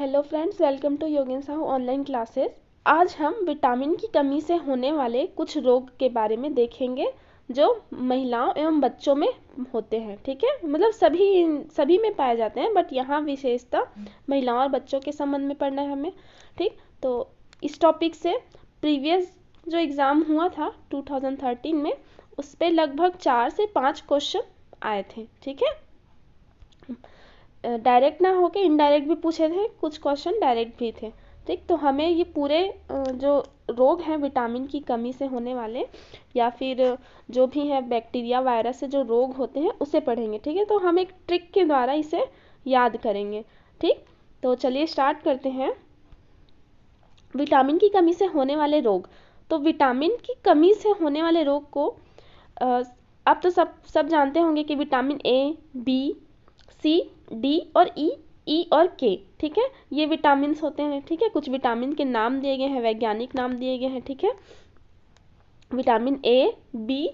Hello friends, welcome to Yogen Sahu online classes. आज हम vitamin की कमी से होने वाले कुछ रोग के बारे में देखेंगे जो महिलाओं एवं बच्चों में होते हैं। ठीक है, मतलब सभी में पाए जाते हैं, बट यहाँ विशेषता महिलाओं और बच्चों के संबंध में पढ़ना है हमें। ठीक, तो इस टॉपिक से प्रीवियस जो एग्ज़ाम हुआ था 2013 में, उस पर लगभग 4 से 5 क्वेश्चन आए थे। ठीक है, डायरेक्ट ना होके इनडायरेक्ट भी पूछे थे, कुछ क्वेश्चन डायरेक्ट भी थे। ठीक, तो हमें ये पूरे जो रोग हैं विटामिन की कमी से होने वाले, या फिर जो भी है बैक्टीरिया वायरस से जो रोग होते हैं उसे पढ़ेंगे। ठीक है, तो हम एक ट्रिक के द्वारा इसे याद करेंगे। ठीक, तो चलिए स्टार्ट करते हैं। विटामिन की कमी से होने वाले रोग। तो विटामिन की कमी से होने वाले रोग को आप तो सब जानते होंगे कि vitamin A, B, C, D और ई और के। ठीक है, ये विटामिन होते हैं। ठीक है, कुछ विटामिन के नाम दिए गए हैं, वैज्ञानिक नाम दिए गए हैं। ठीक है, vitamin A, B,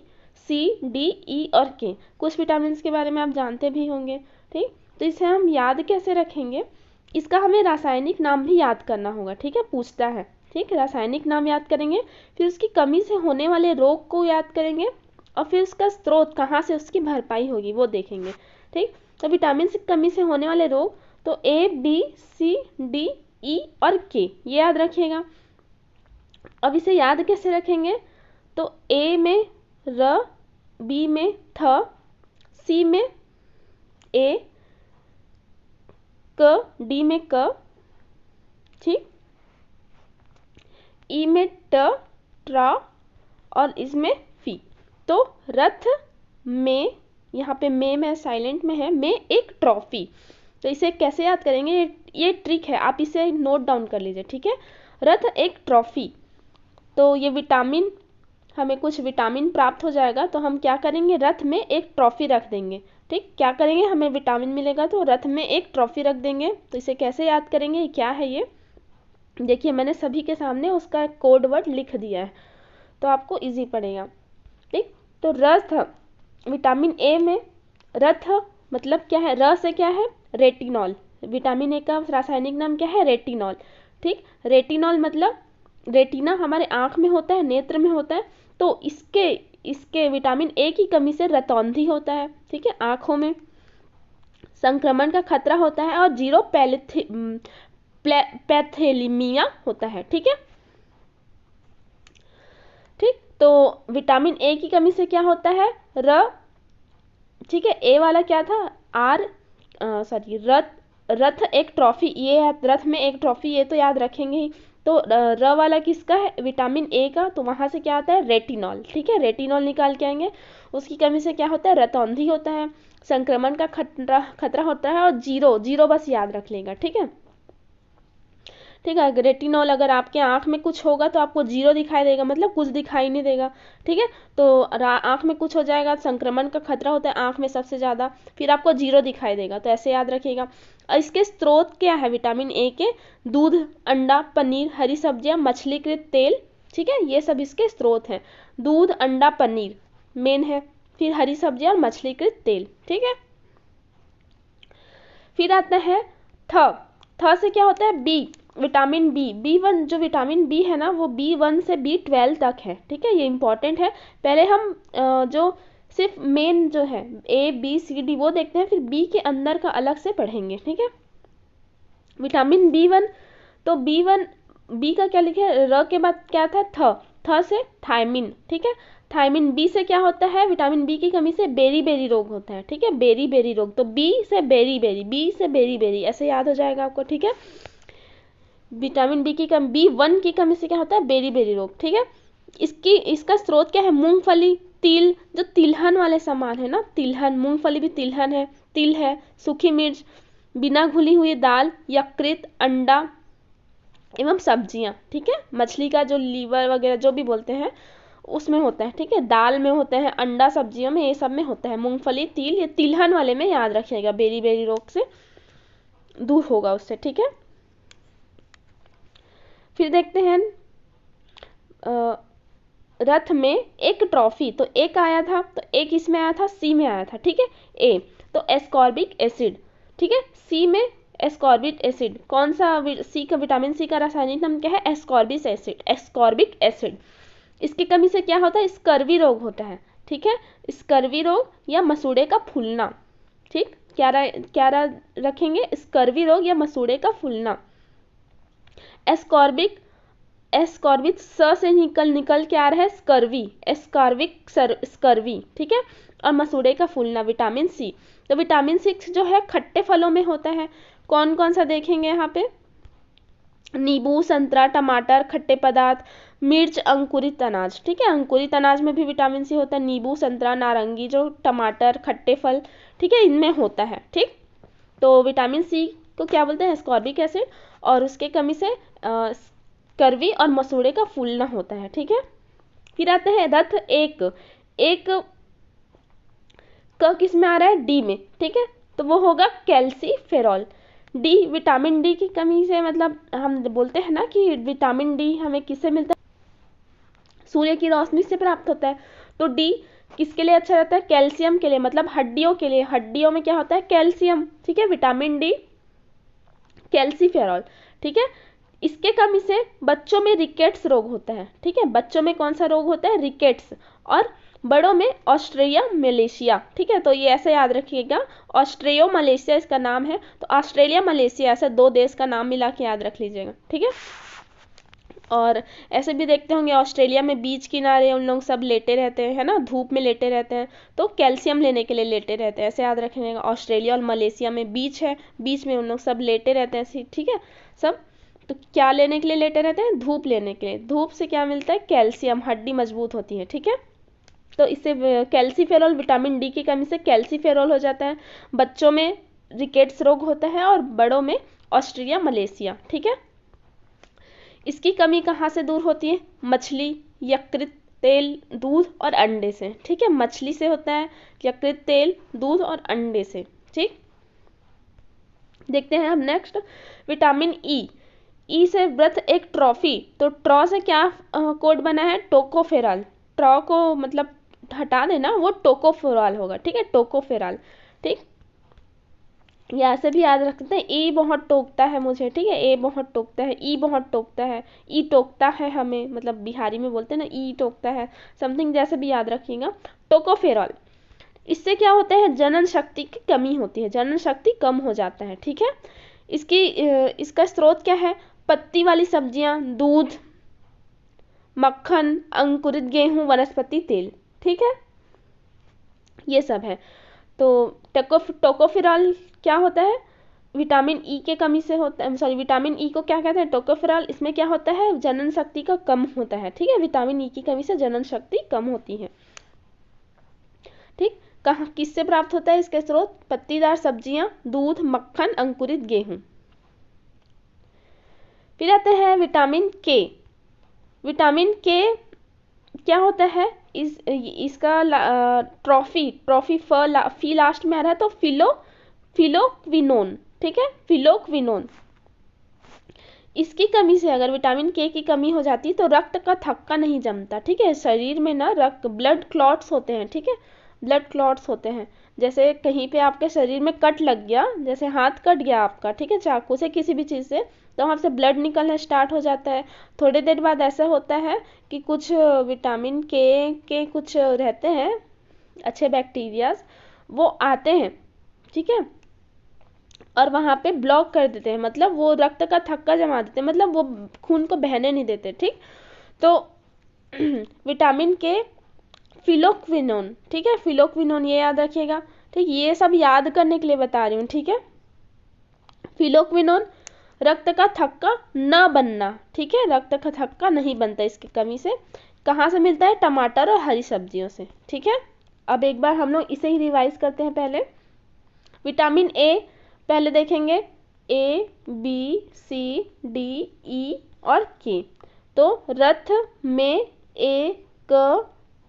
C, D, E और के, कुछ विटामिन के बारे में आप जानते भी होंगे। ठीक, तो इसे हम याद कैसे रखेंगे, इसका हमें रासायनिक नाम भी याद करना होगा। ठीक है, पूछता है। ठीक, रासायनिक नाम याद करेंगे, फिर उसकी कमी से होने वाले रोग को याद करेंगे, और फिर उसका स्रोत कहाँ से उसकी भरपाई होगी वो देखेंगे। ठीक, तो विटामिन की कमी से होने वाले रोग, तो ए, बी, सी, डी, ई और के, ये याद रखिएगा। अब इसे याद कैसे रखेंगे, तो ए में र, बी में थ, सी में ए, क, डी में क, ठीक, ई में ट, ट्रा और इसमें फी। तो रथ में, यहाँ पे में साइलेंट में है, में एक ट्रॉफी। तो इसे कैसे याद करेंगे, ये ट्रिक है, आप इसे नोट डाउन कर लीजिए। ठीक है, रथ एक ट्रॉफी, तो ये विटामिन, हमें कुछ विटामिन प्राप्त हो जाएगा, तो हम क्या करेंगे, रथ में एक ट्रॉफी रख देंगे। ठीक, क्या करेंगे, हमें विटामिन मिलेगा तो रथ में एक ट्रॉफी रख देंगे। तो इसे कैसे याद करेंगे, क्या है ये देखिए, मैंने सभी के सामने उसका कोड वर्ड लिख दिया है, तो आपको इजी पड़ेगा। ठीक, तो रथ, विटामिन ए में रथ मतलब क्या है, र से क्या है, रेटिनॉल। विटामिन ए का रासायनिक नाम क्या है, रेटिनॉल। ठीक, रेटिनॉल मतलब रेटिना हमारे आँख में होता है, नेत्र में होता है, तो इसके विटामिन ए की कमी से रतौंधी होता है। ठीक है, आँखों में संक्रमण का खतरा होता है, और जीरो पैथेलीमिया होता है। ठीक है, ठीक, तो विटामिन ए की कमी से क्या होता है, र, ठीक है, ए वाला क्या था, आर, सॉरी, रथ एक ट्रॉफी, ये रथ में एक ट्रॉफी, ये तो याद रखेंगे ही। तो र वाला किसका है, विटामिन ए का, तो वहां से क्या आता है, रेटिनॉल। ठीक है, रेटिनॉल निकाल के आएंगे, उसकी कमी से क्या होता है, रतौंधी होता है, संक्रमण का खतरा होता है, और जीरो बस याद रख लेगा। ठीक है, ठीक है, रेटिनॉल अगर आपके आँख में कुछ होगा तो आपको जीरो दिखाई देगा, मतलब कुछ दिखाई नहीं देगा। ठीक है, तो आँख में कुछ हो जाएगा, संक्रमण का खतरा होता है आँख में सबसे ज़्यादा, फिर आपको जीरो दिखाई देगा, तो ऐसे याद रखिएगा। इसके स्रोत क्या है विटामिन ए के, दूध, अंडा, पनीर, हरी सब्जियां, मछलीकृत तेल। ठीक है, ये सब इसके स्रोत हैं, दूध, अंडा, पनीर मेन है, फिर हरी सब्जियां और मछलीकृत तेल। ठीक है, फिर आता है थ से क्या होता है, बी, विटामिन बी1, जो विटामिन बी है ना, वो B1 से B12 तक है। ठीक है, ये इंपॉर्टेंट है। पहले हम जो सिर्फ मेन जो है ए, बी, सी, डी वो देखते हैं, फिर बी के अंदर का अलग से पढ़ेंगे। ठीक है, विटामिन B1, तो B1, बी का क्या लिखे, र के बाद क्या था, थ से थायमिन। ठीक है, थायमिन। बी से क्या होता है, विटामिन बी की कमी से बेरी रोग होता है। ठीक है, बेरी रोग, तो बी से बेरी ऐसे याद हो जाएगा आपको। ठीक है, विटामिन बी की कमी, B1 की कमी से क्या होता है, बेरी रोग। ठीक है, इसका स्रोत क्या है, मूंगफली, तिल, जो तिलहन वाले सामान है ना, तिलहन, मूंगफली भी तिलहन है, तिल है, सूखी मिर्च, बिना घुली हुई दाल, यकृत, अंडा एवं सब्जियां। ठीक है, मछली का जो लीवर वगैरह जो भी बोलते हैं उसमें होता है। ठीक है, दाल में होता है, अंडा सब्जियों में, ये सब में होता है, मूंगफली, तिल, ये तिलहन वाले में याद रखिएगा, बेरी रोग से दूर होगा उससे। ठीक है, फिर देखते हैं रथ में एक ट्रॉफी, तो एक आया था, तो एक इसमें आया था, सी में आया था। ठीक है, ए, तो एस्कॉर्बिक एसिड। ठीक है, सी में एस्कॉर्बिक एसिड, कौन सा सी का, विटामिन सी का रासायनिक नाम क्या है? Ascorbic acid, ascorbic acid. इसकी कमी से क्या होता है? स्कर्वी रोग होता है, ठीक है, स्कर्वी रोग या मसूड़े का फूलना, ठीक, क्या रखेंगे? स्कर्वी रोग या मसूड़े का फूलना। एस्कॉर्बिक, एस्कॉर्बिक स से निकल के आ रहा है स्कर्वी, एस्कॉर्बिक स्कर्वी, ठीक है, और मसूड़े का फूलना, विटामिन सी। तो विटामिन सी जो है खट्टे फलों में होता है, कौन कौन सा देखेंगे यहाँ पे? नींबू, संतरा, टमाटर, खट्टे पदार्थ, मिर्च, अंकुरित अनाज, ठीक है, अंकुरित अनाज में भी विटामिन सी होता है, नींबू, संतरा, नारंगी, जो टमाटर, खट्टे फल, ठीक है, इनमें होता है, ठीक। तो विटामिन सी को क्या बोलते हैं? एस्कॉर्बिक एसिड, और उसके कमी से स्कर्वी और मसूड़े का फूलना होता है, ठीक है। फिर आते हैं रथ एक, एक क किस में आ रहा है? डी में, ठीक है, तो वो होगा कैल्सीफेरॉल। डी, विटामिन डी की कमी से, मतलब हम बोलते हैं ना कि विटामिन डी हमें किससे मिलता है? सूर्य की रोशनी से प्राप्त होता है। तो डी किसके लिए अच्छा रहता है? कैल्शियम के लिए, मतलब हड्डियों के लिए। हड्डियों में क्या होता है? कैल्शियम, ठीक है, विटामिन डी, कैल्सीफेरॉल, ठीक है। इसके कमी से बच्चों में रिकेट्स रोग होता है, ठीक है, बच्चों में कौन सा रोग होता है? रिकेट्स, और बड़ों में ऑस्ट्रेलिया मलेशिया, ठीक है। तो ये ऐसे याद रखिएगा, ऑस्ट्रेलिया मलेशिया इसका नाम है, तो ऑस्ट्रेलिया मलेशिया ऐसे दो देश का नाम मिला के याद रख लीजिएगा, ठीक है। और ऐसे भी देखते होंगे ऑस्ट्रेलिया में बीच किनारे उन लोग सब लेटे रहते हैं, है ना, धूप में लेटे रहते हैं, तो कैल्शियम लेने के लिए लेटे रहते हैं, ऐसे याद रखिएगा। ऑस्ट्रेलिया और मलेशिया में बीच है, बीच में उन लोग सब लेटे रहते हैं, ठीक है, सब। तो क्या लेने के लिए लेटे रहते हैं? धूप लेने के लिए। धूप से क्या मिलता है? कैल्शियम, हड्डी मजबूत होती है, ठीक है। तो इससे कैल्सीफेरॉल, विटामिन डी की कमी से कैल्सीफेरॉल हो जाता है, बच्चों में रिकेट्स रोग होता है, और बड़ों में ऑस्ट्रेलिया मलेशिया, ठीक है। इसकी कमी कहाँ से दूर होती है? मछली, यकृत, तेल, दूध और अंडे से, ठीक है, मछली से होता है, यकृत, तेल, दूध और अंडे से, ठीक। देखते हैं हम नेक्स्ट, विटामिन ई। ई से व्रत एक ट्रॉफी, तो ट्रॉ से क्या कोड बना है? टोकोफेरॉल। ट्रॉ को मतलब हटा देना, वो टोकोफेरॉल होगा, ठीक है, टोकोफेरॉल, ठीक। या ऐसे भी याद रख सकते हैं, ई बहुत टोकता है मुझे, ठीक है, ए बहुत टोकता है, ई बहुत टोकता है, ई टोकता है हमें, मतलब बिहारी में बोलते हैं ना, ई टोकता है, समथिंग जैसे भी याद रखिएगा। टोकोफेरॉल, इससे क्या होता है? जनन शक्ति की कमी होती है, जनन शक्ति कम हो जाता है, ठीक है। इसका स्रोत क्या है? पत्ती वाली सब्जियां, दूध, मक्खन, अंकुरित गेहूं, वनस्पति तेल, ठीक है, ये सब है। तो टोकोफेरॉल क्या होता है? विटामिन ई के कमी से होता है, सॉरी, विटामिन ई को क्या कहते हैं? टोकोफेरॉल। इसमें क्या होता है? जनन शक्ति का कम होता है, ठीक है, विटामिन ई की कमी से जनन शक्ति कम होती है, ठीक। कहाँ, किससे प्राप्त होता है इसके स्रोत? पत्तीदार सब्जियां, दूध, मक्खन, अंकुरित गेहूं। फिर आते हैं विटामिन के। विटामिन के क्या होता है? इसका ट्रॉफी फी लास्ट में आ रहा है, तो फिलोक्विनोन, ठीक है, फिलोक्विनोन। इसकी कमी से अगर विटामिन के की कमी हो जाती है तो रक्त का थक्का नहीं जमता, ठीक है, शरीर में ना रक्त, ब्लड क्लॉट्स होते हैं, ठीक है, ब्लड क्लॉट्स होते हैं। जैसे कहीं पे आपके शरीर में कट लग गया, जैसे हाथ कट गया आपका, ठीक है, चाकू से, किसी भी चीज़ से, तो वहाँ से ब्लड निकलना स्टार्ट हो जाता है। थोड़ी देर बाद ऐसा होता है कि कुछ विटामिन के कुछ रहते हैं अच्छे बैक्टीरियाज, वो आते हैं, ठीक है, और वहाँ पे ब्लॉक कर देते हैं, मतलब वो रक्त का थक्का जमा देते हैं, मतलब वो खून को बहने नहीं देते, ठीक। तो विटामिन के फिलोक्विनोन, ठीक है, फिलोक्विनोन, ये याद रखिएगा, ठीक, ये सब याद करने के लिए बता रही हूँ, ठीक है। फिलोक्विनोन, रक्त का थक्का न बनना, ठीक है, रक्त का थक्का नहीं बनता इसकी कमी से। कहाँ से मिलता है? टमाटर और हरी सब्जियों से, ठीक है। अब एक बार हम लोग इसे ही रिवाइज करते हैं। पहले विटामिन ए पहले देखेंगे, ए, बी, सी, डी, ई और के। तो रथ में एक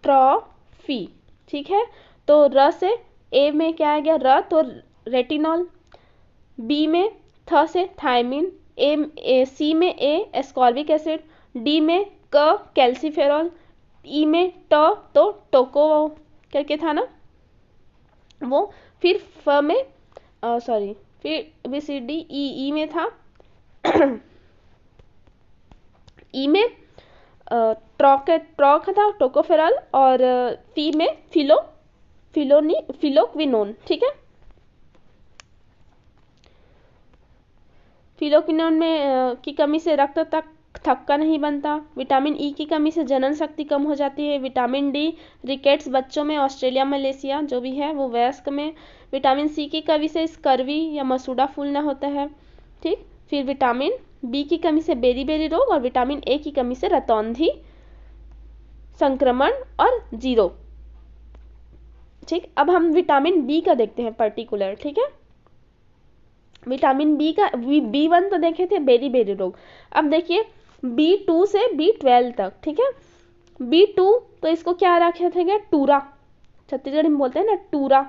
ट्रॉफी, ठीक है, तो र से ए में क्या आ गया? रथ और रेटिनॉल, बी में थ से थायमिन, सी में ए एस्कॉर्बिक एसिड, डी में क कैल्सीफेरॉल, ई में ट तो टोको करके था ना वो, फिर फ में सॉरी फिर ABCD ई में था ई में ट्रॉक था टोकोफेरॉल, और फी में फिलोक्विनोन, ठीक है। फिलोक्विनोन में की कमी से रक्त तक थक्का नहीं बनता। विटामिन ई की कमी से जनन शक्ति कम हो जाती है। विटामिन डी रिकेट्स बच्चों में, ऑस्ट्रेलिया मलेशिया जो भी है वो वयस्क में। विटामिन सी की कमी से स्कर्वी या मसूड़ा फूलना होता है, ठीक। फिर विटामिन बी की कमी से बेरी रोग, और विटामिन ए की कमी से रतौंधी संक्रमण और जीरो, ठीक। अब हम विटामिन बी का देखते हैं पर्टिकुलर, ठीक है। विटामिन बी का B1 तो देखे थे, बेरी रोग। अब देखिए B2 से B12 तक, ठीक है। B2 तो इसको क्या रखे थे, टूरा, छत्तीसगढ़ी में बोलते हैं ना टूरा,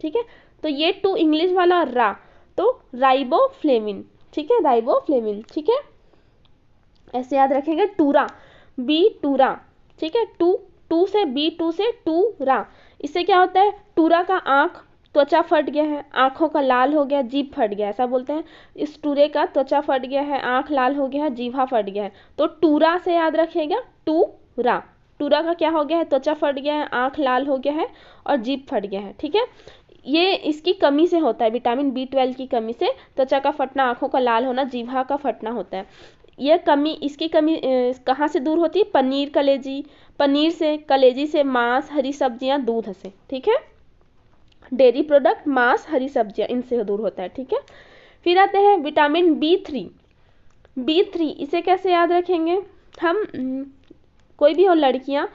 ठीक है। तो ये टू इंग्लिश वाला रा, तो राइबोफ्लेविन, ठीक है, राइबोफ्लेविन, ठीक है, ऐसे याद रखेंगे टूरा, बी टूरा, ठीक है। टू से B2 से टूरा, इससे क्या होता है, टूरा का आंख त्वचा फट गया है, आंखों का लाल हो गया, जीभ फट गया, ऐसा बोलते हैं। इस टूरे का त्वचा फट गया है, आंख लाल हो गया है, जीभा फट गया है, तो टूरा से याद रखिएगा टूरा। टूरा का क्या हो गया है, त्वचा फट गया है, आंख लाल हो गया है और जीभ फट गया है, ठीक है। ये इसकी कमी से होता है, विटामिन B12 की कमी से त्वचा का फटना, आंखों का लाल होना, जीभा का फटना होता है। यह कमी, इसकी कमी कहाँ से दूर होती है, पनीर से, कलेजी से, मांस, हरी सब्जियां, दूध से, ठीक है। डेयरी प्रोडक्ट, मांस, हरी सब्जियां, इनसे दूर होता है, ठीक है। फिर आते हैं विटामिन B3। इसे कैसे याद रखेंगे हम, कोई भी हो, लड़कियां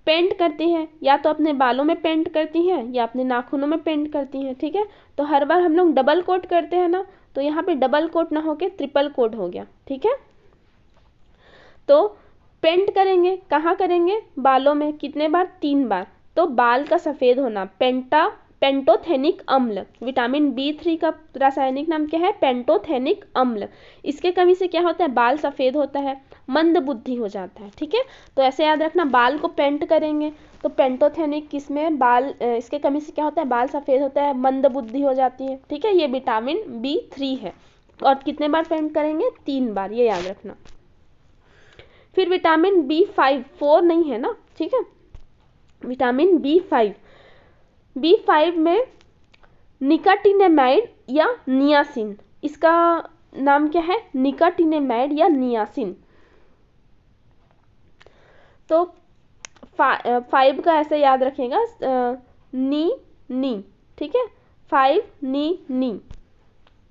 पेंट करती हैं, या तो अपने बालों में पेंट करती हैं या अपने नाखूनों में पेंट करती हैं, ठीक है। तो हर बार हम लोग डबल कोट करते हैं ना, तो यहाँ पे डबल कोट ना होके ट्रिपल कोट हो गया, ठीक है। तो पेंट करेंगे, कहाँ करेंगे, बालों में, कितने बार, 3 बार। तो बाल का सफेद होना, पेंटोथेनिक अम्ल, विटामिन B3 का रासायनिक नाम क्या है, पेंटोथेनिक अम्ल। इसके कमी से क्या होता है, बाल सफेद होता है, मंद बुद्धि हो जाता है, ठीक है। तो ऐसे याद रखना, बाल को पेंट करेंगे तो पेंटोथेनिक किसमें, बाल, इसके कमी से क्या होता है, बाल सफेद होता है, मंद बुद्धि हो जाती है, ठीक है। ये विटामिन B3 है, और कितने बार पेंट करेंगे, 3 बार, ये याद रखना। फिर विटामिन B5, 4 नहीं है ना, ठीक है। विटामिन B5 में निकोटिनेमाइड या नियासिन, इसका नाम क्या है, निकोटिनेमाइड या नियासिन। तो 5 का ऐसे याद रखेगा, नी, ठीक है, 5 नी।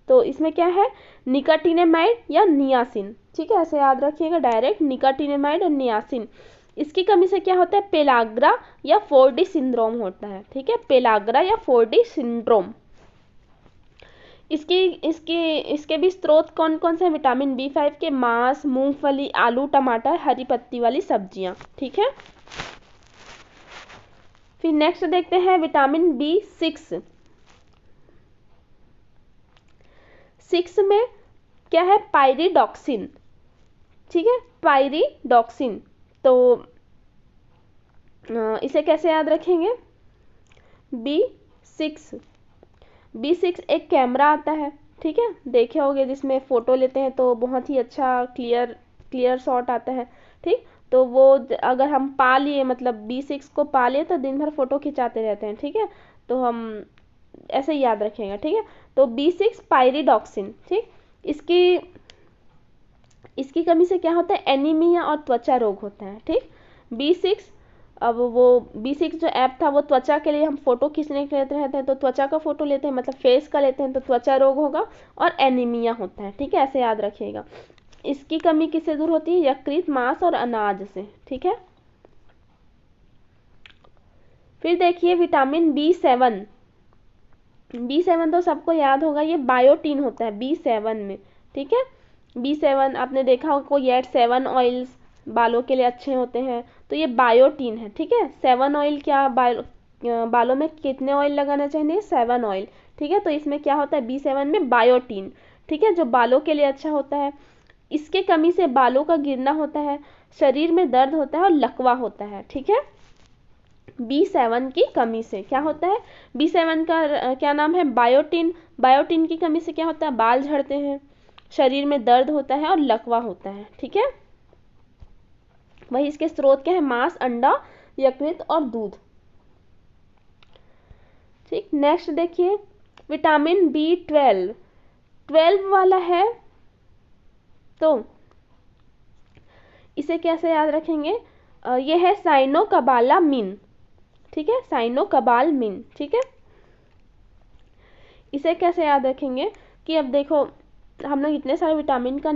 तो इसमें क्या है, निकोटिनेमाइड या नियासिन, ठीक है, ऐसे याद रखिएगा डायरेक्ट, निकोटिनेमाइड और नियासिन। इसकी कमी से क्या होता है, पेलाग्रा या 4D सिंड्रोम होता है, ठीक है, पेलाग्रा या 4D सिंड्रोम। इसके भी स्रोत कौन कौन से हैं, विटामिन B5 के, मांस, मूंगफली, आलू, टमाटर, हरी पत्ती वाली सब्जियां, ठीक है। फिर नेक्स्ट देखते हैं विटामिन B6। 6 में क्या है, पायरिडॉक्सिन, ठीक है, पायरिडॉक्सिन। तो इसे कैसे याद रखेंगे, B6 एक कैमरा आता है, ठीक है, देखे होंगे, जिसमें फोटो लेते हैं तो बहुत ही अच्छा क्लियर शॉट आता है, ठीक। तो वो अगर हम पा लिए, मतलब B6 को पा लिए, तो दिन भर फोटो खिंचाते रहते हैं, ठीक है। तो हम ऐसे ही याद रखेंगे, ठीक है। तो B6 पायरिडॉक्सिन, ठीक। इसकी कमी से क्या होता है, एनीमिया और त्वचा रोग होता है, ठीक। B6, अब वो B6 जो ऐप था, वो त्वचा के लिए, हम फोटो खींचने के लिए रहते हैं, तो त्वचा का फोटो लेते हैं, मतलब फेस का लेते हैं, तो त्वचा रोग होगा और एनीमिया होता है, ठीक है, ऐसे याद रखिएगा। इसकी कमी किससे दूर होती है, यकृत, मांस और अनाज से, ठीक है। फिर देखिए विटामिन B7 तो सबको याद होगा, ये बायोटीन होता है B7 में, ठीक है। B7 आपने देखा होगा, कोई ऐड 7 ऑयल्स बालों के लिए अच्छे होते हैं, तो ये बायोटीन है, ठीक है। 7 ऑयल क्या, बालों में कितने ऑयल लगाना चाहिए, 7 ऑयल, ठीक है। तो इसमें क्या होता है, B7 में बायोटीन, ठीक है, जो बालों के लिए अच्छा होता है। इसके कमी से बालों का गिरना होता है, शरीर में दर्द होता है और लकवा होता है, ठीक है। B7 की कमी से। क्या होता है? B7 का क्या नाम है? बायोटिन। बायोटिन की कमी से क्या होता है? बाल झड़ते हैं, शरीर में दर्द होता है और लकवा होता है। ठीक है, वही इसके स्रोत क्या है? मांस, अंडा, यकृत और दूध। ठीक, नेक्स्ट देखिए विटामिन B12, 12 वाला है, तो इसे कैसे याद रखेंगे? ये है साइनोकबालामिन। ठीक है, साइनोकबालामिन। ठीक है, इसे कैसे याद रखेंगे कि अब देखो हम लोग इतने सारे विटामिन का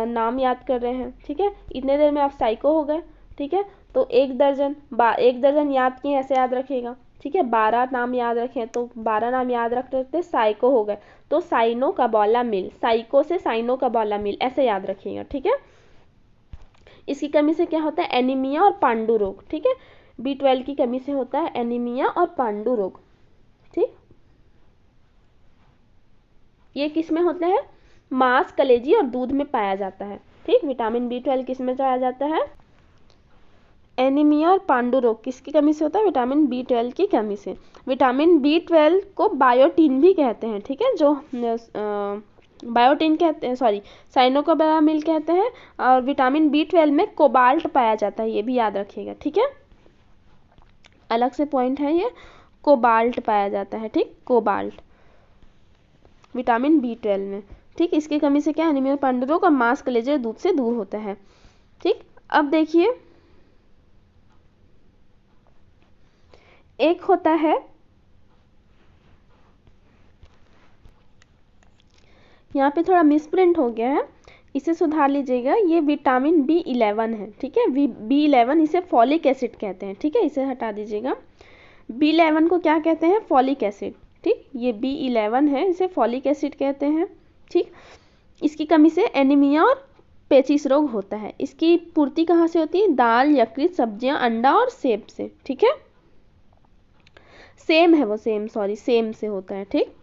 नाम याद कर रहे हैं। ठीक है, इतने देर में आप साइको हो गए। ठीक है, तो एक दर्जन याद किए, ऐसे याद रखिएगा। ठीक है, 12 नाम याद रखें तो 12 नाम याद रखते साइको हो गए, तो साइनोकबालामिन, साइको से साइनोकबालामिन, ऐसे याद रखिएगा। ठीक है, इसकी कमी से क्या होता है? एनीमिया और पांडु रोग। ठीक है, B12 की कमी से होता है एनीमिया और पांडु रोग। ठीक, ये किस में होता है? मांस, कलेजी और दूध में पाया जाता है। ठीक, विटामिन B12 किस में पाया जाता है? एनीमिया और पांडु रोग किसकी कमी से होता है? विटामिन B12 की कमी से। विटामिन B12 को बायोटिन भी कहते हैं। ठीक है, जो बायोटिन कहते हैं, सॉरी साइनोकोबालामिन कहते हैं। और विटामिन B12 में कोबाल्ट पाया जाता है, ये भी याद रखिएगा। ठीक है, अलग से पॉइंट है ये, कोबाल्ट पाया जाता है। ठीक, कोबाल्ट विटामिन B12 में। ठीक, इसकी कमी से क्या? एनीमिया, पांडु रोग और मांस, कलेजे और दूध से दूर होता है। ठीक, अब देखिए एक होता है, यहाँ पे थोड़ा मिसप्रिंट हो गया है, इसे सुधार लीजिएगा। ये विटामिन B11 है। ठीक है, B11 इसे फॉलिक एसिड कहते हैं। ठीक है, इसे हटा दीजिएगा। B11 को क्या कहते हैं? Folic acid. ठीक, ये B11 है, इसे फॉलिक एसिड कहते हैं। ठीक, इसकी कमी से एनीमिया और पेचिस रोग होता है। इसकी पूर्ति कहाँ से होती है? दाल, यकृत, सब्जियां, अंडा और सेब से। ठीक है, सेम है वो, सेम से होता है। ठीक,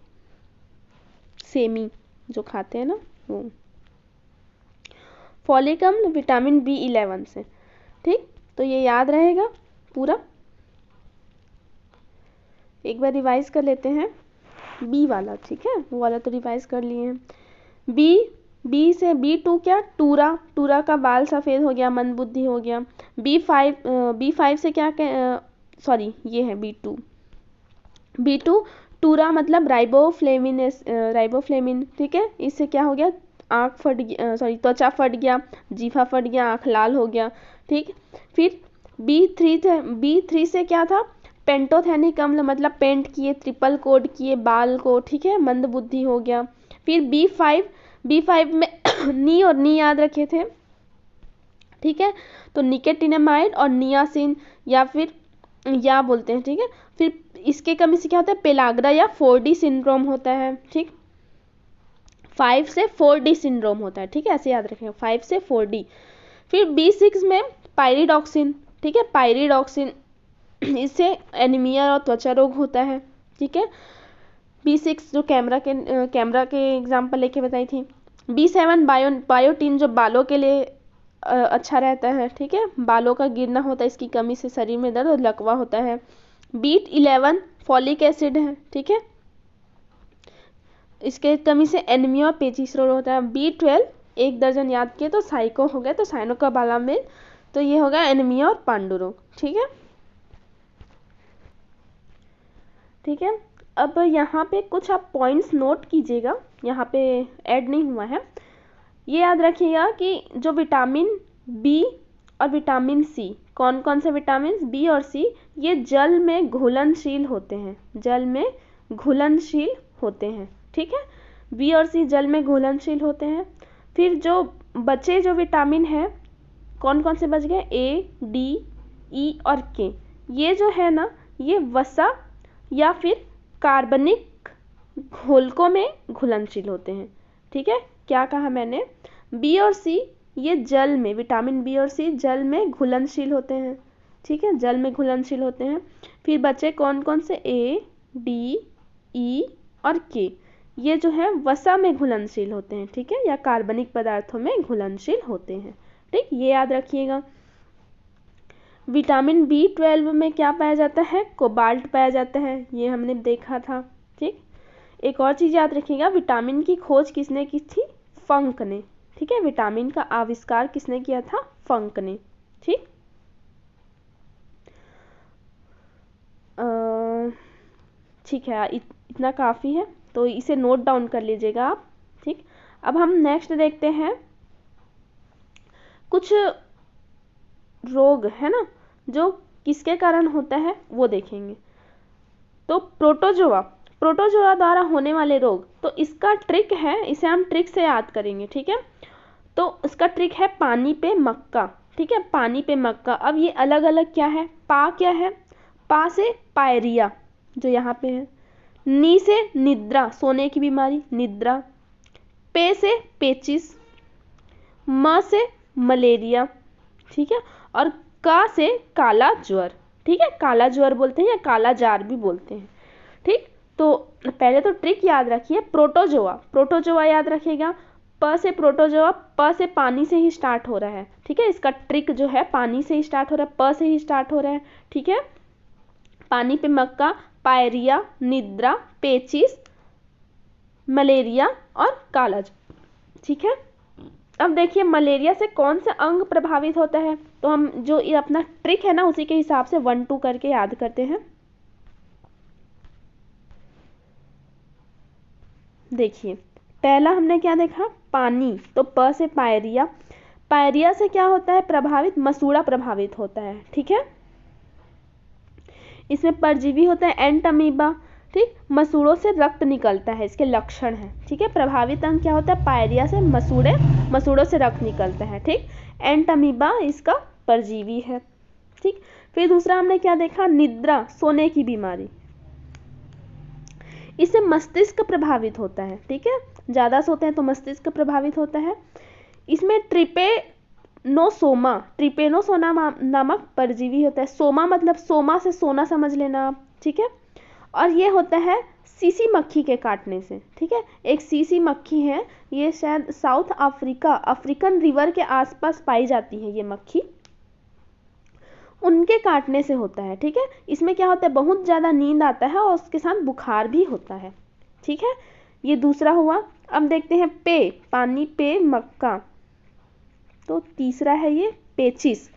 सेमी जो खाते हैं ना वो। फॉलिक अम्ल विटामिन B11 से। ठीक, तो ये याद रहेगा पूरा। एक बार रिवाइज कर लेते हैं बी वाला। ठीक है, वो वाला तो रिवाइज कर लिए हैं। बी से B2 क्या? टूरा, टूरा का बाल सफ़ेद हो गया, मंदबुद्धि हो गया। B5 से क्या? सॉरी ये है B2 टूरा मतलब राइबोफ्लेविन। ठीक है, इससे क्या हो गया? आँख फट गया, सॉरी त्वचा फट गया, जीभा फट गया, आँख लाल हो गया। ठीक, फिर B3 से क्या था? पेंटोथेनिक अम्ल मतलब पेंट किए, ट्रिपल कोड किए बाल को। ठीक है, मंदबुद्धि हो गया। फिर B5 में नी और नी याद रखे थे। ठीक है, तो निकेटिनामाइड और नियासिन या फिर या बोलते हैं। ठीक है, फिर इसके कमी से क्या होता है? पेलाग्रा या 4D सिंड्रोम होता है। ठीक, 5 से 4D सिंड्रोम होता है। ठीक है, ऐसे याद रखेंगे, 5 से 4D। फिर B6 में पायरिडॉक्सिन। ठीक है, पायरिडॉक्सिन, इससे एनीमिया और त्वचा रोग होता है। ठीक है, B6 जो कैमरा के एग्जाम्पल लेके बताई थी। B7 बायोटिन जो बालों के लिए अच्छा रहता है। ठीक है, बालों का गिरना होता है, इसकी कमी से शरीर में दर्द और लकवा होता है। B11 फॉलिक एसिड है। ठीक है, इसके कमी से एनीमिया और पेचिस रोग होता है। B12 एक दर्जन याद किए तो साइको हो गया, तो साइनोकोबालामिन, तो ये होगा एनीमिया और पांडु रोग। ठीक है, ठीक है, अब यहाँ पे कुछ आप पॉइंट्स नोट कीजिएगा, यहाँ पे ऐड नहीं हुआ है। ये याद रखिएगा कि जो विटामिन बी और विटामिन सी, कौन कौन से विटामिन बी और सी, ये जल में घुलनशील होते हैं, जल में घुलनशील होते हैं। ठीक है, बी और सी जल में घुलनशील होते हैं। फिर जो बचे जो विटामिन हैं, कौन कौन से बच गए? ए, डी, ई और के, ये जो है ना, ये वसा या फिर कार्बनिक घोलकों में घुलनशील होते हैं। ठीक है, क्या कहा मैंने? बी और सी ये जल में, विटामिन बी और सी जल में घुलनशील होते हैं। ठीक है, जल में घुलनशील होते हैं। फिर बचे कौन कौन से? ए, डी, ई और के, ये जो है वसा में घुलनशील होते हैं। ठीक है, या कार्बनिक पदार्थों में घुलनशील होते हैं। ठीक, ये याद रखिएगा। विटामिन B12 में क्या पाया जाता है? कोबाल्ट पाया जाता है, ये हमने देखा था। ठीक, एक और चीज़ याद रखिएगा, विटामिन की खोज किसने की थी? फंक ने। ठीक है, विटामिन का आविष्कार किसने किया था? फंक ने। ठीक, ठीक है, इतना काफ़ी है, तो इसे नोट डाउन कर लीजिएगा आप। ठीक, अब हम नेक्स्ट देखते हैं कुछ रोग है ना जो किसके कारण होता है वो देखेंगे। तो प्रोटोजोआ द्वारा होने वाले रोग, तो इसका ट्रिक है, इसे हम ट्रिक से याद करेंगे। ठीक है, तो इसका ट्रिक है पानी पे मक्का। ठीक है, पानी पे मक्का। अब ये अलग अलग क्या है? पा क्या है? पा से पायरिया जो यहाँ पे है, नी से निद्रा, सोने की बीमारी निद्रा, पे से पेचिस, म से मलेरिया। ठीक है, और का से काला ज्वर। ठीक है, काला ज्वर बोलते हैं या काला जार भी बोलते हैं। ठीक, तो पहले तो ट्रिक याद रखिए, प्रोटोजोआ याद रखिएगा। प से प्रोटोजोआ, प से पानी से ही स्टार्ट हो रहा है। ठीक है, इसका ट्रिक जो है पानी से ही स्टार्ट हो रहा है, प से ही स्टार्ट हो रहा है। ठीक है, पानी पे मक्का, पायरिया, निद्रा, पेचिस, मलेरिया और कालाज। ठीक है, अब देखिए मलेरिया से कौन सा अंग प्रभावित होता है, तो हम जो ये अपना ट्रिक है ना उसी के हिसाब से 1 2 करके याद करते हैं। देखिए पहला हमने क्या देखा? पानी, तो प से पायरिया। पायरिया से क्या होता है प्रभावित? मसूड़ा प्रभावित होता है। ठीक है, इसमें परजीवी होता है एंटमीबा। ठीक, मसूड़ों से रक्त निकलता है, इसके लक्षण है। ठीक है, प्रभावित अंग क्या होता है? पायरिया से मसूड़ों से रक्त निकलता है। ठीक, एंटमीबा इसका परजीवी है। ठीक, फिर दूसरा हमने क्या देखा? निद्रा, सोने की बीमारी। इससे मस्तिष्क प्रभावित होता है। ठीक है, ज़्यादा सोते हैं तो मस्तिष्क प्रभावित होता है। इसमें ट्रिपेनोसोमा नामक परजीवी होता है। सोमा मतलब सोमा से सोना समझ लेना आप। ठीक है, और ये होता है सीसी मक्खी के काटने से। ठीक है, एक सीसी मक्खी है, ये शायद साउथ अफ्रीकन रिवर के आसपास पाई जाती है ये मक्खी, उनके काटने से होता है। ठीक है, इसमें क्या होता है? बहुत ज़्यादा नींद आता है और उसके साथ बुखार भी होता है। ठीक है, ये दूसरा हुआ। अब देखते हैं पानी पे मक्का, तो तीसरा है ये पेचिस।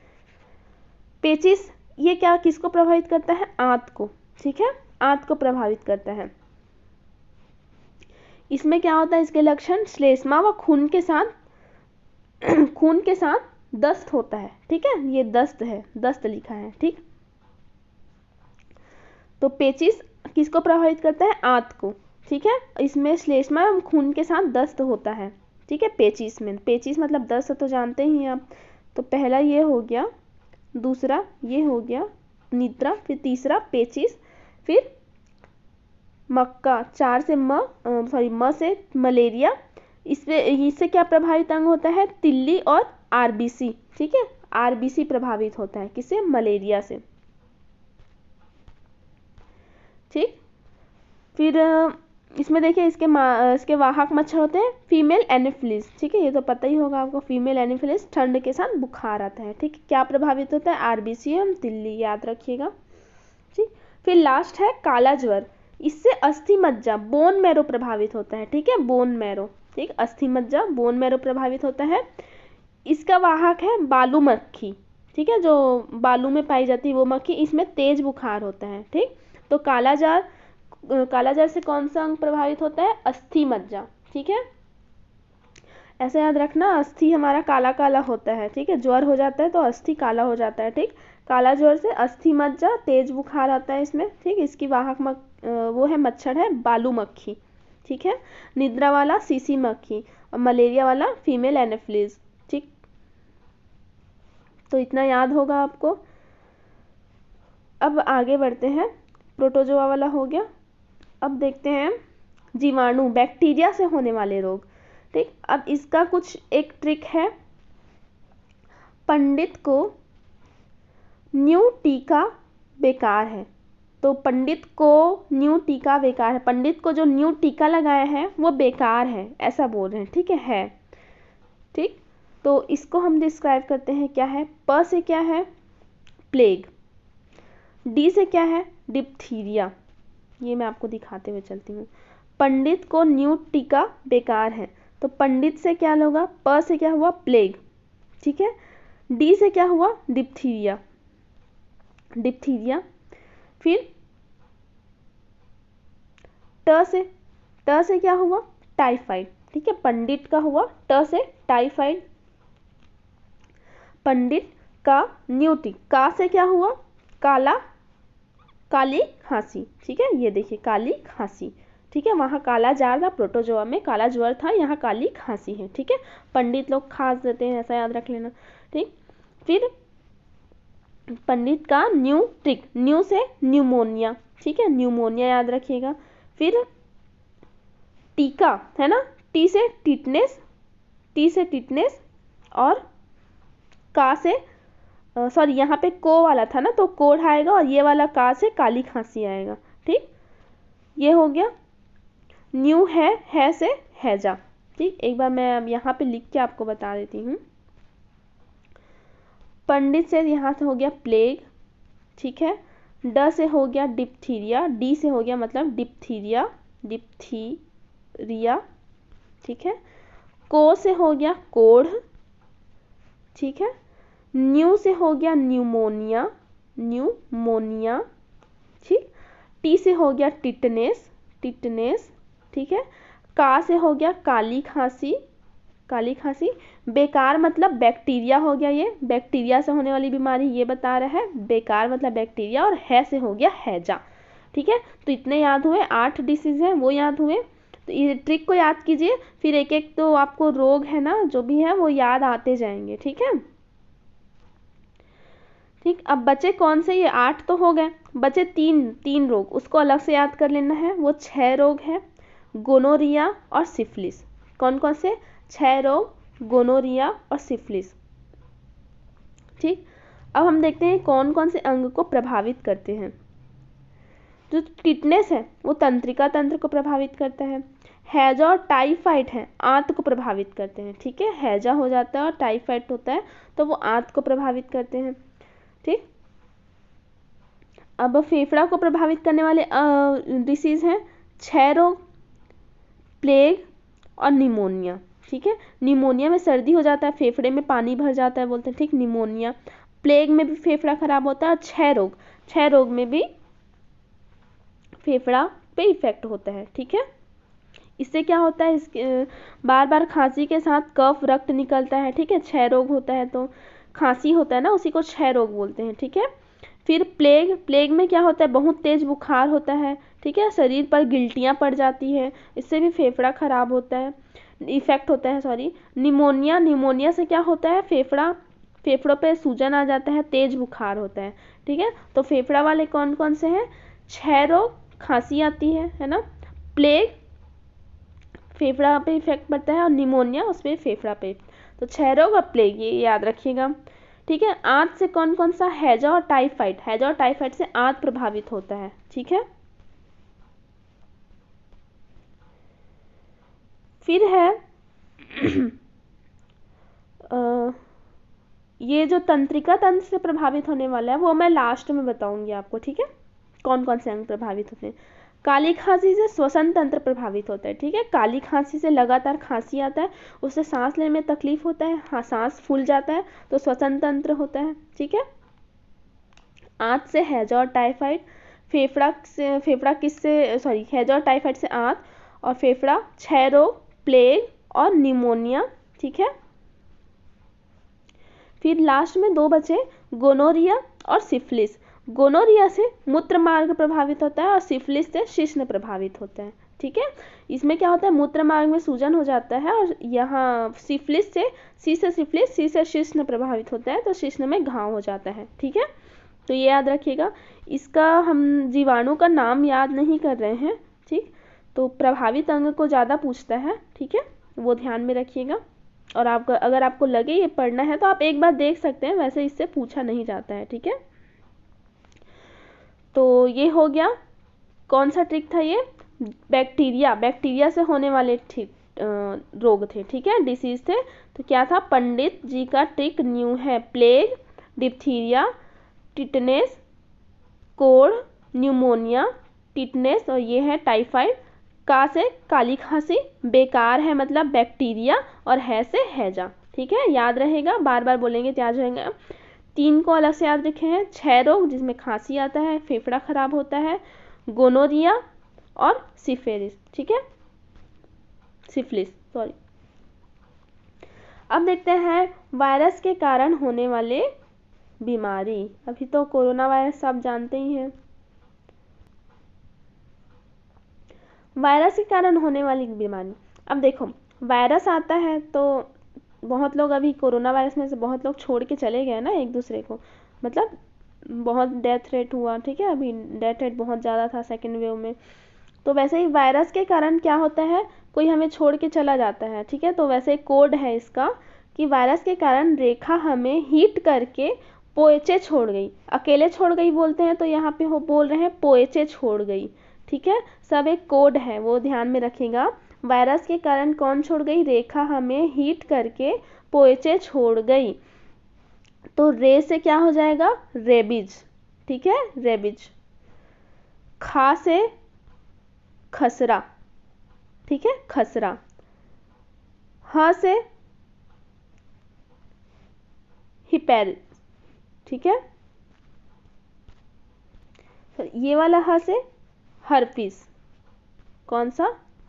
ये क्या किसको प्रभावित करता है? आंत को। ठीक है, आंत को प्रभावित करता है। इसमें क्या होता है? इसके लक्षण श्लेष्मा व खून के साथ दस्त होता है। ठीक है, ये दस्त है, दस्त लिखा है। ठीक, तो पेचिस किसको प्रभावित करता है? आंत को। ठीक है, इसमें श्लेष्मा एवं खून के साथ दस्त होता है। ठीक है, पेचिस मतलब दस्त तो जानते ही हैं आप। तो पहला ये हो गया, दूसरा ये हो गया निद्रा, फिर तीसरा पेचिस, फिर मक्का, म से मलेरिया। इससे क्या प्रभावित अंग होता है? तिल्ली और आरबीसी। ठीक है, आरबीसी प्रभावित होता है किससे? मलेरिया से। ठीक, फिर इसमें देखिए इसके वाहक मच्छर होते हैं फीमेल एनोफिलिस। ठीक है, ये तो पता ही होगा आपको, फीमेल एनोफिलिस ठंड के साथ बुखार आता है। ठीक, क्या प्रभावित होता है? आरबीसी एवं तिल्ली, याद रखिएगा। ठीक, फिर लास्ट है काला ज्वर। इससे अस्थि मज्जा, बोन मैरो प्रभावित होता है। ठीक है, बोन मैरो। ठीक, अस्थि मज्जा, बोन मैरो प्रभावित होता है। इसका वाहक है बालू मक्खी। ठीक है, जो बालू में पाई जाती है वो मक्खी, इसमें तेज बुखार होता है। ठीक, तो कालाजार से कौन सा अंग प्रभावित होता है? अस्थि मज्जा। ठीक है, ऐसे याद रखना, अस्थि हमारा काला काला होता है। ठीक है, ज्वर हो जाता है तो अस्थि काला हो जाता है। ठीक, काला ज्वर से अस्थि मज्जा, तेज बुखार आता है इसमें। ठीक, इसकी वाहक वो है मच्छर है बालू मक्खी। ठीक है, निद्रा वाला सीसी मक्खी और मलेरिया वाला फीमेल एनोफिलिस। ठीक, तो इतना याद होगा आपको। अब आगे बढ़ते हैं, प्रोटोजोआ वाला हो गया। अब देखते हैं जीवाणु, बैक्टीरिया से होने वाले रोग। ठीक, अब इसका कुछ एक ट्रिक है। पंडित को न्यू टीका बेकार है, तो पंडित को न्यू टीका बेकार है, पंडित को जो न्यू टीका लगाया है वो बेकार है, ऐसा बोल रहे हैं। ठीक है। ठीक, तो इसको हम डिस्क्राइब करते हैं क्या है। प से क्या है? प्लेग। डी से क्या है, डिप्थीरिया, ये मैं आपको दिखाते हुए चलती हूँ। पंडित को न्यू टीका बेकार है, तो पंडित से क्या होगा, प से क्या हुआ, प्लेग, ठीक है। डी से क्या हुआ, डिप्थीरिया, डिप्थीरिया। फिर ट से क्या हुआ, टाइफाइड, ठीक है। पंडित का हुआ ट से टाइफाइड, पंडित का न्यूटी, का से क्या हुआ, काली खांसी, ठीक है। ये देखिए काली खांसी, ठीक है। वहाँ काला जार था, प्रोटोजोआ में काला ज्वर था, यहाँ काली खांसी है, ठीक है। पंडित लोग खांस देते हैं, ऐसा याद रख लेना, ठीक। फिर पंडित का न्यू ट्रिक, न्यू से न्यूमोनिया, ठीक है, न्यूमोनिया याद रखिएगा। फिर टीका है ना, टी से टिटनेस, टी से टिटनेस, और का से सॉरी यहाँ पे को वाला था ना, तो कोढ़ आएगा, और ये वाला का से काली खांसी आएगा, ठीक। ये हो गया। न्यू है से हैजा, ठीक। एक बार मैं अब यहाँ पे लिख के आपको बता देती हूँ। पंडित से यहाँ से हो गया प्लेग, ठीक है। ड से हो गया डिप्थीरिया, डी से हो गया मतलब डिप्थीरिया, डिप्थीरिया, ठीक है। को से हो गया कोढ़, ठीक है। न्यू से हो गया न्यूमोनिया, न्यूमोनिया, ठीक। टी से हो गया टिटनेस, टिटनेस, ठीक है। का से हो गया काली खांसी, काली खांसी। बेकार मतलब बैक्टीरिया हो गया, ये बैक्टीरिया से होने वाली बीमारी ये बता रहा है, बेकार मतलब बैक्टीरिया। और है से हो गया हैजा, ठीक है। तो इतने याद हुए, 8 डिसीज हैं वो याद हुए। तो ये ट्रिक को याद कीजिए, फिर एक एक तो आपको रोग है ना जो भी है वो याद आते जाएंगे, ठीक है। ठीक, अब बचे कौन से, ये 8 तो हो गए, बचे तीन रोग, उसको अलग से याद कर लेना है। वो 6 रोग है, गोनोरिया और सिफिलिस। कौन कौन से, 6 रोग, गोनोरिया और सिफिलिस, ठीक। अब हम देखते हैं कौन कौन से अंग को प्रभावित करते हैं। जो टिटनेस है वो तंत्रिका तंत्र को प्रभावित करता है। हैजा और टाइफाइड है आंत को प्रभावित करते हैं, ठीक है। हैजा हो जाता है और टाइफाइड होता है तो वो आंत को प्रभावित करते हैं, ठीक। अब फेफड़ा को प्रभावित करने वाले डिसीज हैं 6 रोग, प्लेग और निमोनिया, ठीक है। निमोनिया में सर्दी हो जाता है, फेफड़े में पानी भर जाता है बोलते हैं, ठीक, निमोनिया। प्लेग में भी फेफड़ा खराब होता है, और 6 रोग में भी फेफड़ा पे इफेक्ट होता है, ठीक है। इससे क्या होता है, इसके बार बार खांसी के साथ कफ रक्त निकलता है, ठीक है। 6 रोग होता है तो खांसी होता है ना, उसी को 6 रोग बोलते हैं, ठीक है। फिर प्लेग में क्या होता है, बहुत तेज बुखार होता है, ठीक है। शरीर पर गिल्टियाँ पड़ जाती है, इससे भी फेफड़ा खराब होता है, इफेक्ट होता है, सॉरी। निमोनिया से क्या होता है, फेफड़ों पे सूजन आ जाता है, तेज बुखार होता है, ठीक है। तो फेफड़ा वाले कौन कौन से हैं, 6 रोग, खांसी आती है ना। प्लेग फेफड़ा पे इफेक्ट पड़ता है, और निमोनिया उस पर फेफड़ा पे। तो 6 रोग और प्लेग, ये याद रखिएगा, ठीक है। आंत से कौन कौन सा, हैजा और टाइफाइड से आंत प्रभावित होता है, ठीक है। फिर है ये जो तंत्रिका तंत्र से प्रभावित होने वाला है वो मैं लास्ट में बताऊंगी आपको, ठीक है। कौन कौन से अंग प्रभावित होते हैं। काली खांसी से श्वसन तंत्र प्रभावित होता है, ठीक है। काली खांसी से लगातार खांसी आता है, उससे सांस लेने में तकलीफ होता है, हाँ सांस फूल जाता है, तो श्वसन तंत्र होता है, ठीक है। आंत से हैजा और टाइफाइड, फेफड़ा किससे, सॉरी, हैजा और टाइफाइड से आंत, और फेफड़ा 6 रोग, प्लेग और निमोनिया, ठीक है। फिर लास्ट में 2 बचे, गोनोरिया और सिफिलिस। गोनोरिया से मूत्र मार्ग प्रभावित होता है, और सिफिलिस से शिश्न प्रभावित होता है, ठीक है। इसमें क्या होता है, मूत्र मार्ग में सूजन हो जाता है, और यहाँ सिफिलिस से सी से शिश्न प्रभावित होता है, तो शिश्न में घाव हो जाता है, ठीक है। तो ये याद रखिएगा। इसका हम जीवाणु का नाम याद नहीं कर रहे हैं, ठीक। तो प्रभावित अंग को ज़्यादा पूछता है, ठीक है, वो ध्यान में रखिएगा। और आपका अगर आपको लगे ये पढ़ना है तो आप एक बार देख सकते हैं, वैसे इससे पूछा नहीं जाता है, ठीक है। तो ये हो गया, कौन सा ट्रिक था ये, बैक्टीरिया से होने वाले रोग थे, ठीक है, डिसीज थे। तो क्या था, पंडित जी का ट्रिक न्यू है, प्लेग, डिप्थीरिया, टिटनेस, कोढ़, न्यूमोनिया, टिटनेस, और ये है टाइफाइड। का से काली खांसी, बेकार है मतलब बैक्टीरिया, और है से हैजा। ठीक है, याद रहेगा, बार बार बोलेंगे तो याद रहेगा। 3 को अलग से याद रखे हैं। 6 रोग जिसमें खांसी आता है, फेफड़ा खराब होता है, गोनोरिया और सिफिलिस। ठीक है, सिफिलिस, सॉरी। अब देखते हैं वायरस के कारण होने वाले बीमारी। अभी तो कोरोना वायरस आप जानते ही हैं। वायरस के कारण होने वाली बीमारी, अब देखो वायरस आता है तो बहुत लोग, अभी कोरोना वायरस में से बहुत लोग छोड़ के चले गए ना एक दूसरे को, मतलब बहुत डेथ रेट हुआ। ठीक है, अभी डेथ रेट बहुत ज़्यादा था सेकेंड वेव में। तो वैसे ही वायरस के कारण क्या होता है, कोई हमें छोड़ के चला जाता है। ठीक है, तो वैसे कोड है इसका कि वायरस के कारण रेखा हमें हीट करके पोएचे छोड़ गई। अकेले छोड़ गई बोलते हैं तो यहाँ पे हो बोल रहे हैं पोएचे छोड़ गई। ठीक है, सब एक कोड है, वो ध्यान में रखिएगा। वायरस के कारण कौन छोड़ गई, रेखा हमें हीट करके पोएचे छोड़ गई। तो रे से क्या हो जाएगा, रेबीज। ठीक है, रेबीज। खा से खसरा। ठीक है, खसरा। ह से हिपैरिस। ठीक है, ये वाला ह से हर्पिस। कौन सा,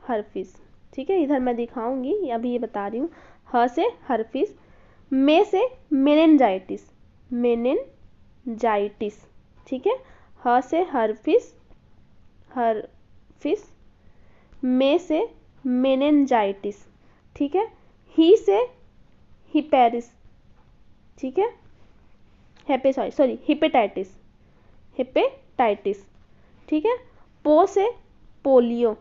हर्पिस। ठीक है, इधर मैं दिखाऊंगी, अभी ये बता रही हूँ। ह से हर्पिस। मे से मेनिनजाइटिस, मेनिनजाइटिस। ठीक है, ह से हर्पिस, हर्पिस। मे से मेनिनजाइटिस। ठीक है, ही से हिपैरिस। ठीक है, सॉरी हिपेटाइटिस, हिपेटाइटिस। ठीक है, पो से पोलियो।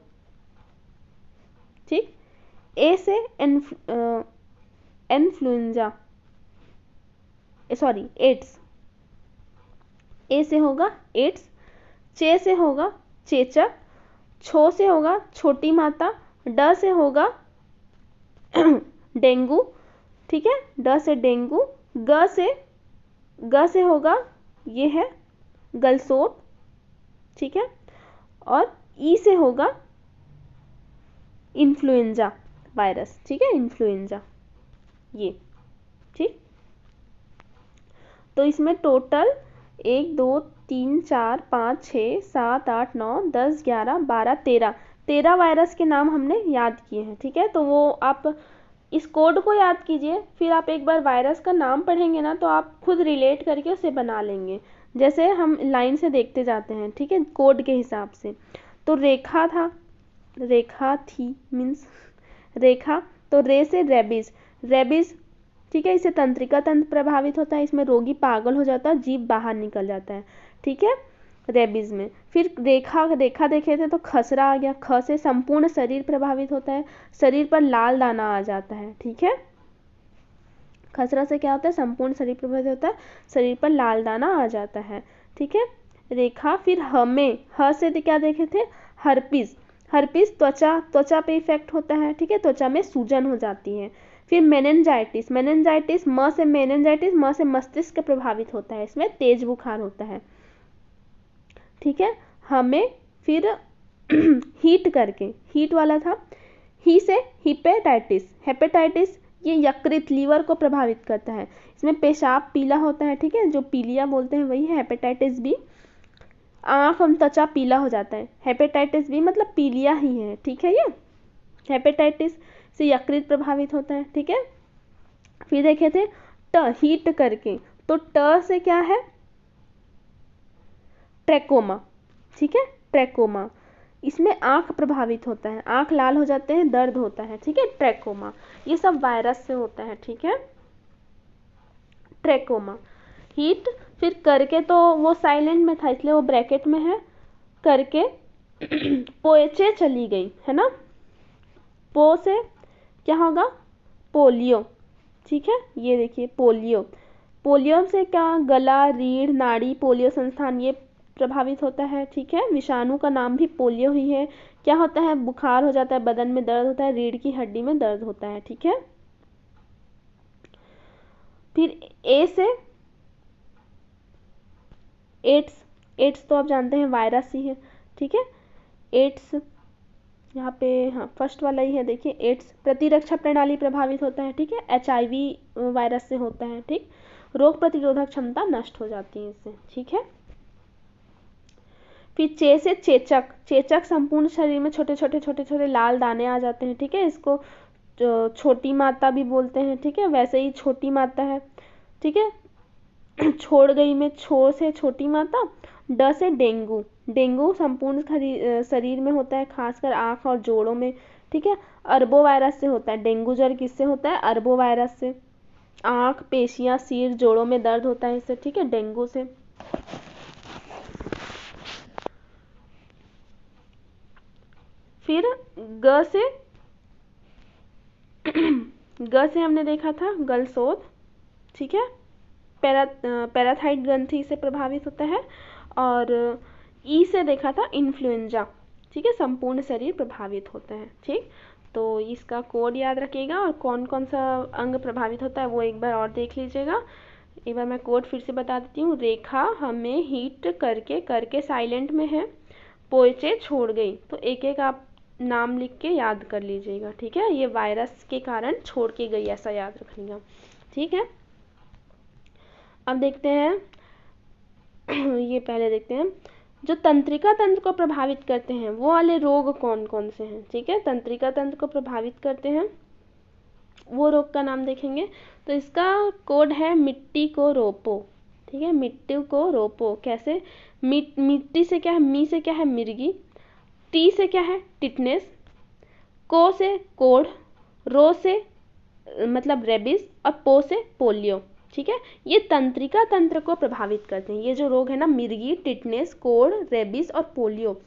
ठीक, ए से इन्फ्लुएंजा, सॉरी एड्स। ए से होगा एड्स। चे से होगा चेचक। छो से होगा छोटी माता। ड से होगा डेंगू। ठीक है, ड से डेंगू। ग से होगा, ये है गलसोट। ठीक है, और ई से होगा इन्फ्लुएंजा वायरस। ठीक है, इन्फ्लुएंजा ये। ठीक, तो इसमें टोटल 1 2 3 4 5 6 7 8 9 10 11 12 13 वायरस के नाम हमने याद किए हैं। ठीक है, तो वो आप इस कोड को याद कीजिए, फिर आप एक बार वायरस का नाम पढ़ेंगे ना तो आप खुद रिलेट करके उसे बना लेंगे, जैसे हम लाइन से देखते जाते हैं। ठीक है, कोड के हिसाब से। तो रेखा था, रेखा थी मीन्स रेखा। तो रे से रेबीज, रेबीज। ठीक है, इससे तंत्रिका तंत्र प्रभावित होता है, इसमें रोगी पागल हो जाता है, जीभ बाहर निकल जाता है। ठीक है, रेबीज में। फिर रेखा, रेखा देखे थे तो खसरा आ गया। ख से संपूर्ण शरीर प्रभावित होता है, शरीर पर लाल दाना आ जाता है। ठीक है, खसरा से क्या होता है, संपूर्ण शरीर प्रभावित होता है, शरीर पर लाल दाना आ जाता है। ठीक है, रेखा। फिर हमें, ह से क्या देखे थे, हर्पिस। हर्पिस त्वचा, त्वचा पे इफेक्ट होता है। ठीक है, त्वचा में सूजन हो जाती है। फिर मेनिनजाइटिस, मेनिनजाइटिस म से मेनिनजाइटिस, म से मस्तिष्क प्रभावित होता है, इसमें तेज बुखार होता है। ठीक है, हमें फिर हीट करके, हीट वाला था। ही से हिपेटाइटिस, हेपेटाइटिस ये यकृत लीवर को प्रभावित करता है, इसमें पेशाब पीला होता है। ठीक है, जो पीलिया बोलते हैं वही है हेपेटाइटिस बी। आँख और त्वचा पीला हो जाता है, हेपेटाइटिस बी मतलब पीलिया ही है। ठीक है, ये हेपेटाइटिस से यकृत प्रभावित होता है। ठीक है, फिर देखे थे ट, हीट करके, तो ट से क्या है, ट्रैकोमा। ठीक है, ट्रैकोमा, इसमें आंख प्रभावित होता है, आंख लाल हो जाते हैं, दर्द होता है। ठीक है, ट्रैकोमा, ये सब वायरस से होता है। ठीक है, ट्रैकोमा। हीट, फिर करके तो वो साइलेंट में था इसलिए वो ब्रैकेट में है, करके पोएचे चली गई है ना। पो से क्या होगा, पोलियो। ठीक है, ये देखिए पोलियो। पोलियो से क्या, गला, रीढ़, नाड़ी, पोलियो संस्थान ये प्रभावित होता है। ठीक है, विषाणु का नाम भी पोलियो ही है। क्या होता है, बुखार हो जाता है, बदन में दर्द होता है, रीढ़ की हड्डी में दर्द होता है। ठीक है, फिर ए से एड्स, एड्स तो आप जानते हैं वायरस ही है, ठीक है। एड्स यहाँ पे, हाँ फर्स्ट वाला ही है, देखिए एड्स, प्रतिरक्षा प्रणाली प्रभावित होता है, ठीक है, HIV वायरस से होता है, ठीक, रोग प्रतिरोधक क्षमता नष्ट हो जाती है इससे, ठीक है। फिर चे से चेचक, चेचक संपूर्ण शरीर में छोटे छोटे छोटे छोटे लाल दाने आ जाते हैं, ठीक है, इसको छोटी माता भी बोलते हैं, ठीक है, वैसे ही छोटी माता है, ठीक है। छोड़ गई में छो से छोटी माता, ड से डेंगू, डेंगू संपूर्ण शरीर में होता है, खासकर आँख और जोड़ों में, ठीक है। अरबो वायरस से होता है, डेंगू ज्वर किससे होता है, अरबो वायरस से, आँख, पेशियां, सिर, जोड़ों में दर्द होता है इससे, ठीक है, डेंगू से। फिर ग से ग से हमने देखा था गलशोथ, ठीक है, पैराथाइट ग्रंथि से प्रभावित होता है। और ई से देखा था इन्फ्लुएंजा, ठीक है, संपूर्ण शरीर प्रभावित होता है, ठीक। तो इसका कोड याद रखिएगा और कौन कौन सा अंग प्रभावित होता है वो एक बार और देख लीजिएगा। एक बार मैं कोड फिर से बता देती हूँ। रेखा हमें हिट करके, करके साइलेंट में है, पोचे छोड़ गई, तो एक एक आप नाम लिख के याद कर लीजिएगा, ठीक है। ये वायरस के कारण छोड़ के गई, ऐसा याद रखिएगा, ठीक है। अब देखते हैं ये पहले देखते हैं जो तंत्रिका तंत्र को प्रभावित करते हैं वो वाले रोग कौन कौन से हैं, ठीक है। तंत्रिका तंत्र को प्रभावित करते हैं वो रोग का नाम देखेंगे, तो इसका कोड है मिट्टी को रोपो, ठीक है, मिट्टी को रोपो। कैसे, मिट्टी से क्या है, मी से क्या है मिर्गी, टी से क्या है टिटनेस, को से कोढ़, रो से मतलब रेबिस, और पो से पोलियो, ठीक है। ये तंत्रिका तंत्र को प्रभावित करते हैं, ये जो रोग है ना, मिर्गी, टिटनेस, कोढ़, रेबिस और पोलियो,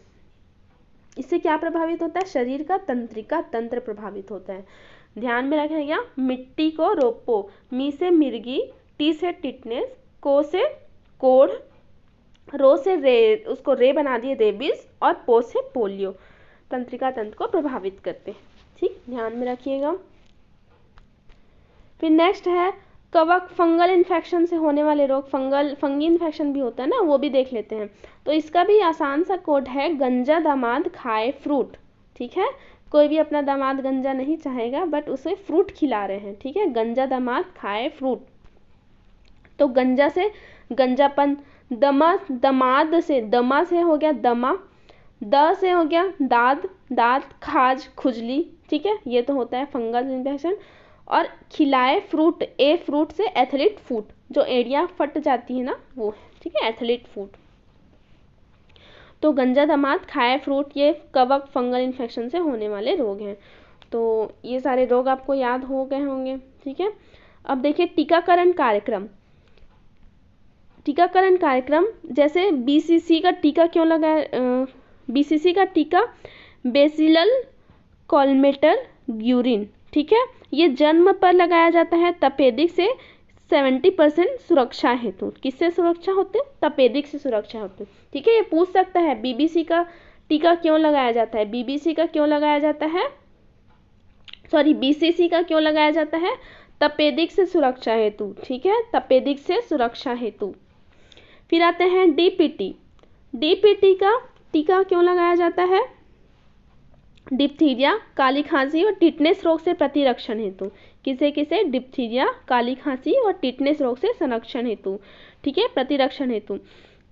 इससे क्या प्रभावित होता है, शरीर का तंत्रिका तंत्र प्रभावित होता है। ध्यान में रखिएगा, मिट्टी को रोपो, मी से मिर्गी, टी से टिटनेस, को से कोढ़, रो से उसको रे बना दिए रेबिस, और पो से पोलियो, तंत्रिका तंत्र को प्रभावित करते हैं, ठीक, ध्यान में रखिएगा। फिर नेक्स्ट है कवक, फंगल इन्फेक्शन से होने वाले रोग, फंगी इन्फेक्शन भी होता है ना, वो भी देख लेते हैं। तो इसका भी आसान सा कोड है, गंजा दामाद खाए फ्रूट, ठीक है। कोई भी अपना दामाद गंजा नहीं चाहेगा, बट उसे फ्रूट खिला रहे हैं, ठीक है, गंजा दामाद खाए फ्रूट। तो गंजा से गंजापन, दमाद से, दमा से हो गया दमा, द से हो गया दाद, दांत, खाज, खुजली, ठीक है, ये तो होता है फंगल इन्फेक्शन। और खिलाए फ्रूट, ए फ्रूट से एथलीट फूट, जो एड़ियाँ फट जाती है ना वो है, ठीक है, एथलीट फूट। तो गंजा दामाद खाए फ्रूट, ये कवक फंगल इन्फेक्शन से होने वाले रोग हैं। तो ये सारे रोग आपको याद हो गए होंगे, ठीक है। अब देखिए टीकाकरण कार्यक्रम, टीकाकरण कार्यक्रम जैसे BCC का टीका क्यों लगाया, BCC का टीका बेसिलल कॉलमेटर ग्यूरिन, ठीक है, ये जन्म पर लगाया जाता है तपेदिक से 70% सुरक्षा हेतु। किससे सुरक्षा होते, तपेदिक से सुरक्षा होती, ठीक है। ये पूछ सकता है BBC का टीका क्यों लगाया जाता है, BBC का क्यों लगाया जाता है, सॉरी BCC का क्यों लगाया जाता है, तपेदिक से सुरक्षा हेतु, ठीक है, तपेदिक से सुरक्षा हेतु। फिर आते हैं DPT, DPT का टीका क्यों लगाया जाता है, डिप्थीरिया, काली खांसी और टिटनेस रोग से प्रतिरक्षण हेतु। किसे किसे, डिप्थीरिया, काली खांसी और टिटनेस रोग से संरक्षण हेतु, ठीक है, प्रतिरक्षण हेतु।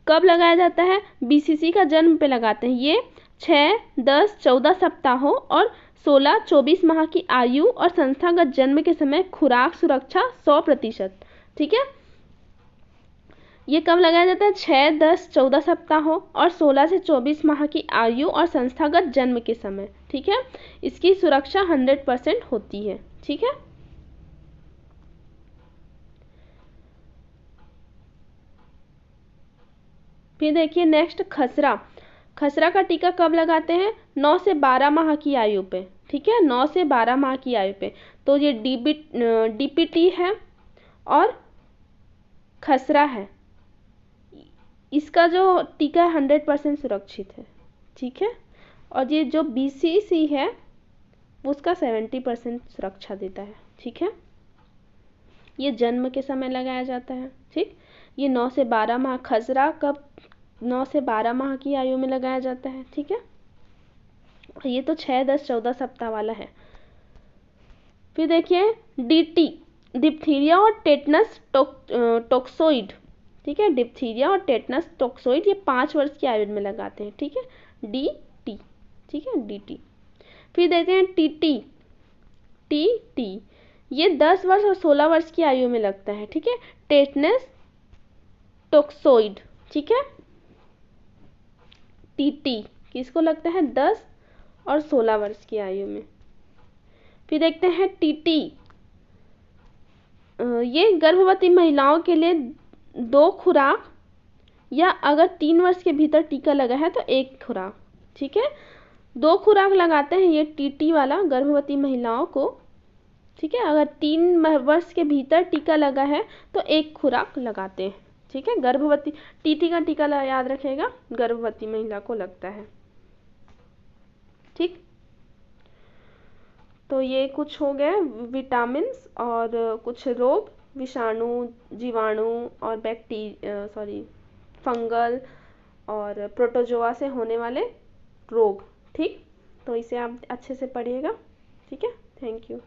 कब लगाया जाता है, BCC का जन्म पे लगाते हैं। ये 6, 10, 14 सप्ताहों और 16, 24 माह की आयु और संस्थागत जन्म के समय खुराक सुरक्षा 100%, ठीक है। ये कब लगाया जाता है, 6, 10, 14 सप्ताहों और 16 से 24 माह की आयु और संस्थागत जन्म के समय, ठीक है। इसकी सुरक्षा 100% होती है, ठीक है। फिर देखिए नेक्स्ट खसरा, खसरा का टीका कब लगाते हैं, 9 से 12 माह की आयु पे, ठीक है, 9 से 12 माह की आयु पे। तो ये DPT है और खसरा है, इसका जो टीका है 100% सुरक्षित है, ठीक है। और ये जो BCC है वो उसका 70% सुरक्षा देता है, ठीक है। ये जन्म के समय लगाया जाता है, ठीक। ये 9 से 12 माह, खसरा कब 9 से 12 माह की आयु में लगाया जाता है। ठीक है, ये तो 6, 10, 14 सप्ताह वाला है। फिर देखिए DT, डिप्थीरिया और टेटनस टोक्सोइड। ठीक है, डिप्थीरिया और टेटनस टोक्सोइड ये 5 वर्ष की आयु में लगाते हैं। ठीक है, DT। ठीक है, DT। फिर देखते हैं TT, ये 10 वर्ष और 16 वर्ष की आयु में लगता है। ठीक है, टेटनस टोक्सोइड। ठीक है, TT किसको लगता है 10 और 16 वर्ष की आयु में। फिर देखते हैं TT, ये गर्भवती महिलाओं के लिए 2 खुराक या अगर 3 वर्ष के भीतर टीका लगा है तो 1 खुराक। ठीक है, 2 खुराक लगाते हैं ये TT वाला गर्भवती महिलाओं को। ठीक है, अगर 3 वर्ष के भीतर टीका लगा है तो 1 खुराक लगाते हैं। ठीक है, गर्भवती TT का टीका याद रखेगा, गर्भवती महिला को लगता है। ठीक, तो ये कुछ हो गए विटामिन्स और कुछ रोग, विषाणु, जीवाणु और फंगल और प्रोटोजोआ से होने वाले रोग। ठीक, तो इसे आप अच्छे से पढ़िएगा। ठीक है, थैंक यू।